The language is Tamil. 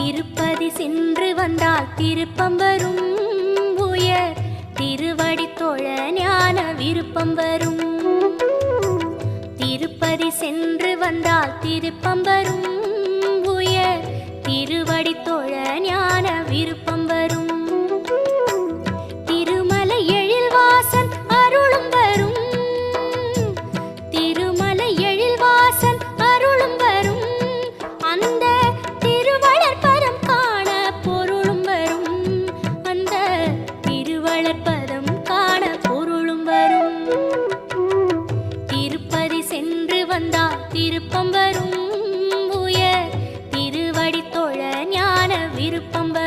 திருப்பதி சென்று வந்தால் திருப்பம் வரும், உயர் திருவடி தொழ ஞான விருப்பம் வரும். திருப்பதி சென்று வந்தால் திருப்பம் வரும், உயர் திருவடி தொழ ஞான விருப்பம் வரும். திருமலை எழில்வாசன் அருளும் வரும், திருமலை எழில்வாசன் அருளும் வரும். அந்த திருவளர்பதம் காண பொருளும் வரும், அந்த திருவளர்பதம் காண பொருளும் வரும். திருப்பதி சென்று வந்தால் திருப்பம் வரும், உயர் திருவடி தொழ ஞான விருப்பம் வரும்.